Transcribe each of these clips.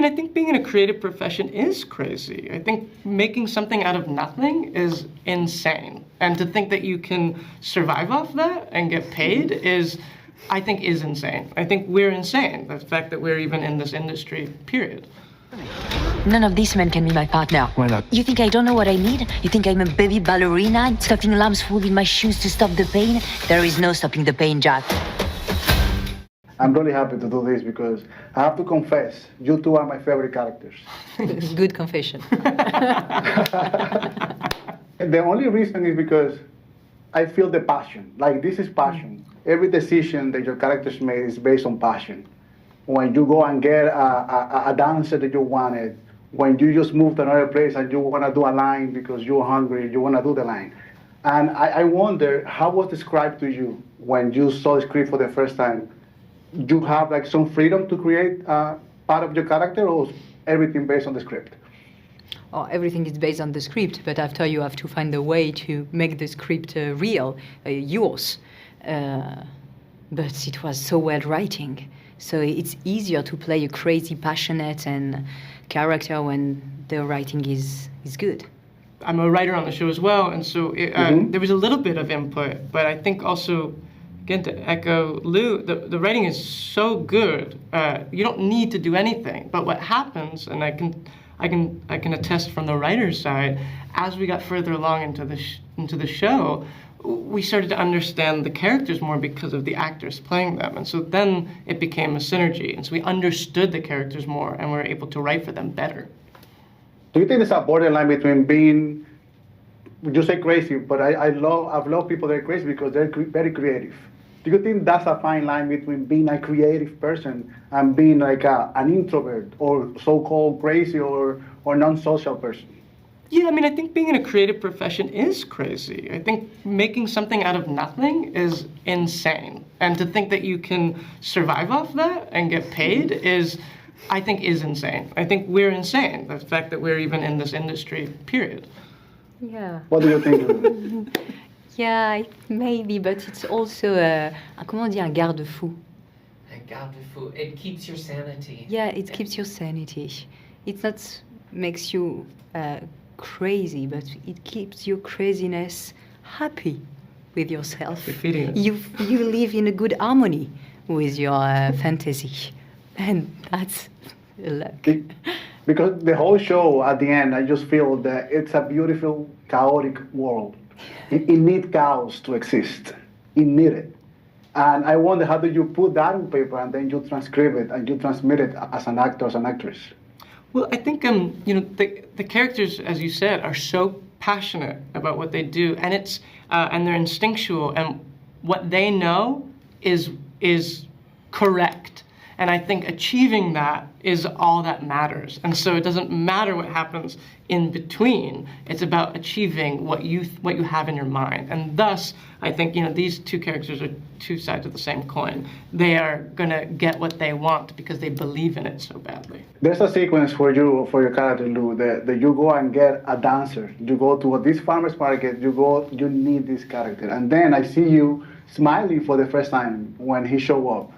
mean, I think being in a creative profession is crazy. I think making something out of nothing is insane. And to think that you can survive off that and get paid is, I think, is insane. I think we're insane, the fact that we're even in this industry, period. None of these men can be my partner. Why not? You think I don't know what I need? You think I'm a baby ballerina stuffing lamps full in my shoes to stop the pain? There is no stopping the pain, Jack. I'm really happy to do this because I have to confess, you two are my favorite characters. Good confession. The only reason is because I feel the passion. Like, this is passion. Every decision that your characters made is based on passion. When you go and get a dancer that you wanted, when you just move to another place and you want to do a line because you're hungry, you want to do the line. And I wonder, how was the script to you when you saw the script for the first time? You have like some freedom to create part of your character, or everything based on the script? Oh, everything is based on the script, but after you have to find a way to make the script real, yours. But it was so well writing. So it's easier to play a crazy, passionate and character when the writing is good. I'm a writer on the show as well, and so there was a little bit of input, but I think also, again, to echo Lou, the writing is so good. You don't need to do anything. But what happens, and I can attest from the writer's side, as we got further along into the show, we started to understand the characters more because of the actors playing them. And so then it became a synergy. And so we understood the characters more and we were able to write for them better. Do you think there's a borderline between being, you say crazy, but I've loved people that are crazy because they're very creative. Do you think that's a fine line between being a creative person and being like an introvert or so-called crazy or non-social person? Yeah, I mean, I think being in a creative profession is crazy. I think making something out of nothing is insane. And to think that you can survive off that and get paid is, I think, is insane. I think we're insane, the fact that we're even in this industry, period. Yeah. What do you think? Yeah, maybe, but it's also comment on dit, un garde-fou. Un garde-fou. It keeps your sanity. Yeah, it keeps your sanity. It's not makes you crazy, but it keeps your craziness happy with yourself. You live in a good harmony with your fantasy, and that's luck. Because the whole show, at the end, I just feel that it's a beautiful, chaotic world. It needs chaos to exist. It needs it. And I wonder, how do you put that on paper and then you transcribe it and you transmit it as an actor, as an actress? Well, I think the characters, as you said, are so passionate about what they do, and it's and they're instinctual, and what they know is correct. And I think achieving that is all that matters. And so it doesn't matter what happens in between. It's about achieving what you have in your mind. And thus, I think these two characters are two sides of the same coin. They are gonna get what they want because they believe in it so badly. There's a sequence for your character, Lou, that you go and get a dancer. You go to this farmer's market. You need this character, and then I see you smiling for the first time when he show up.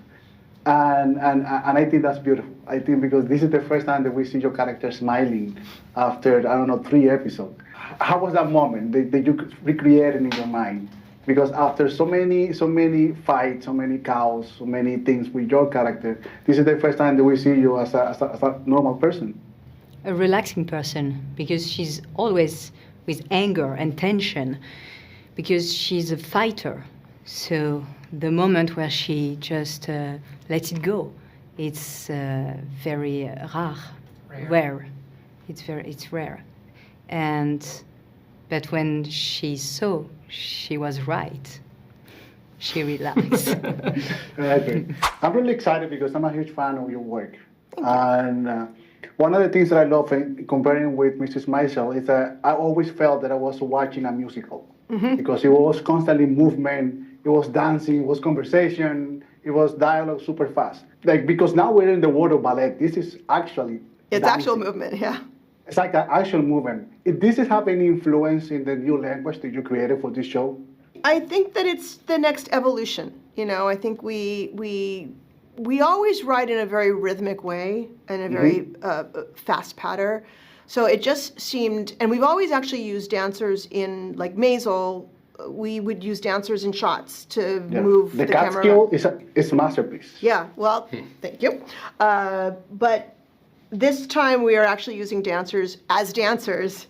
And I think that's beautiful. I think because this is the first time that we see your character smiling after, 3 episodes. How was that moment that you recreated in your mind? Because after so many fights, so many chaos, so many things with your character, this is the first time that we see you as a normal person. A relaxing person, because she's always with anger and tension, because she's a fighter. So the moment where she just lets it go, it's very rare. It's rare. But when she saw she was right, she relaxed. Okay. I'm really excited because I'm a huge fan of your work. And one of the things that I love comparing with Mrs. Maisel is that I always felt that I was watching a musical. Because it was constantly movement, it was dancing, it was conversation, it was dialogue super fast. Because now we're in the world of ballet, this is actually It's dancing. actual movement, yeah. It's like an actual movement. If this is having influence in the new language that you created for this show? I think that it's the next evolution. I think we we always write in a very rhythmic way and a very fast patter. So it just seemed, and we've always actually used dancers in, like Maisel, we would use dancers in shots to move the camera. The cat skill is a masterpiece. Yeah, well, thank you. But this time we are actually using dancers as dancers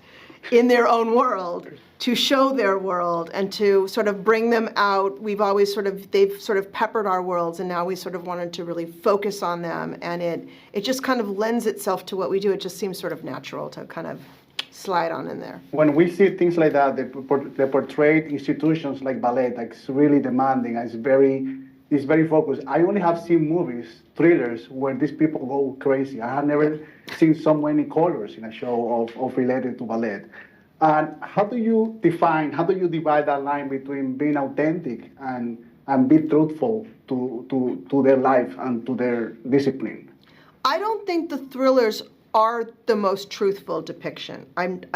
in their own world to show their world and to sort of bring them out. We've always they've sort of peppered our worlds, and now we sort of wanted to really focus on them, and it just kind of lends itself to what we do. It just seems sort of natural to kind of slide on in there. When we see things like that, they portray institutions like ballet, like it's really demanding, it's very focused. I only have seen movies, thrillers, where these people go crazy. I have never seen so many colors in a show of related to ballet. And how do you divide that line between being authentic and be truthful to their life and to their discipline? I don't think the thrillers are the most truthful depiction. And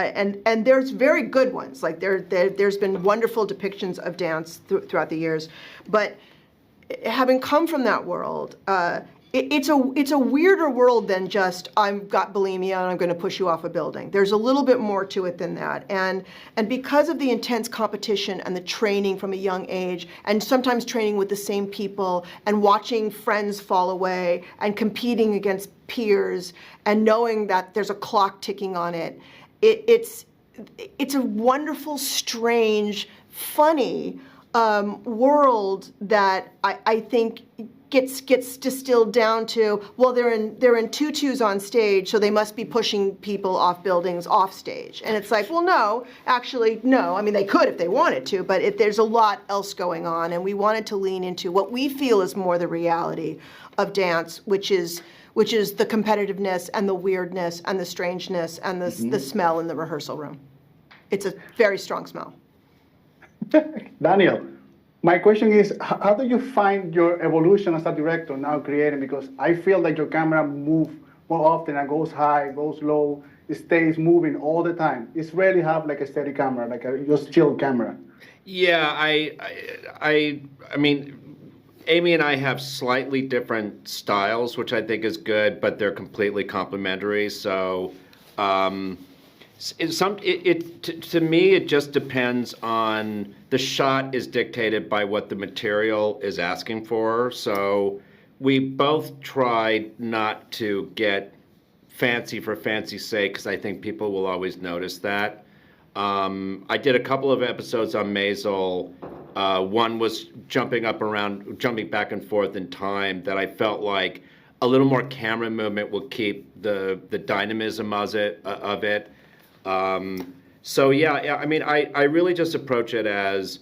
there's very good ones. Like there's been wonderful depictions of dance throughout the years, but having come from that world, it's a weirder world than just I've got bulimia and I'm going to push you off a building. There's a little bit more to it than that. And because of the intense competition and the training from a young age, and sometimes training with the same people and watching friends fall away and competing against peers and knowing that there's a clock ticking on it, it's a wonderful, strange, funny world that I think gets distilled down to, well, they're in tutus on stage, so they must be pushing people off buildings off stage. And it's like, well, no, actually, no. I mean, they could if they wanted to, but there's a lot else going on, and we wanted to lean into what we feel is more the reality of dance, which is the competitiveness and the weirdness and the strangeness and the smell in the rehearsal room. It's a very strong smell. Daniel, my question is, how do you find your evolution as a director now creating? Because I feel that your camera moves more often and goes high, goes low, it stays moving all the time. It's rarely have like a steady camera, like a just chill camera. Yeah, I mean, Amy and I have slightly different styles, which I think is good, but they're completely complementary. So, to me, it just depends on the shot is dictated by what the material is asking for. So we both tried not to get fancy for fancy's sake, because I think people will always notice that. I did a couple of episodes on Maisel. One was jumping back and forth in time, that I felt like a little more camera movement will keep the dynamism of it. So yeah, I mean, I really just approach it as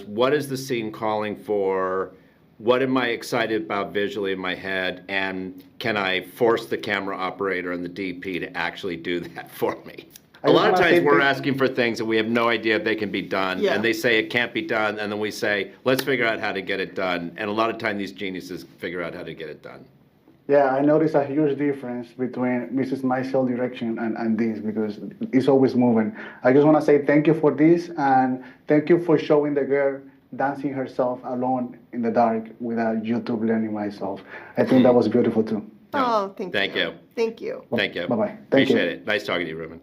what is the scene calling for, what am I excited about visually in my head, and can I force the camera operator and the DP to actually do that for me? A lot of times we're asking for things and we have no idea if they can be done, and they say it can't be done, and then we say, let's figure out how to get it done, and a lot of times these geniuses figure out how to get it done. Yeah, I noticed a huge difference between Mrs. Maisel's direction and this, because it's always moving. I just want to say thank you for this, and thank you for showing the girl dancing herself alone in the dark without YouTube learning myself. I think that was beautiful too. Oh, thank you. Thank you. Thank you. Thank you. Bye-bye. Appreciate it. Nice talking to you, Ruben.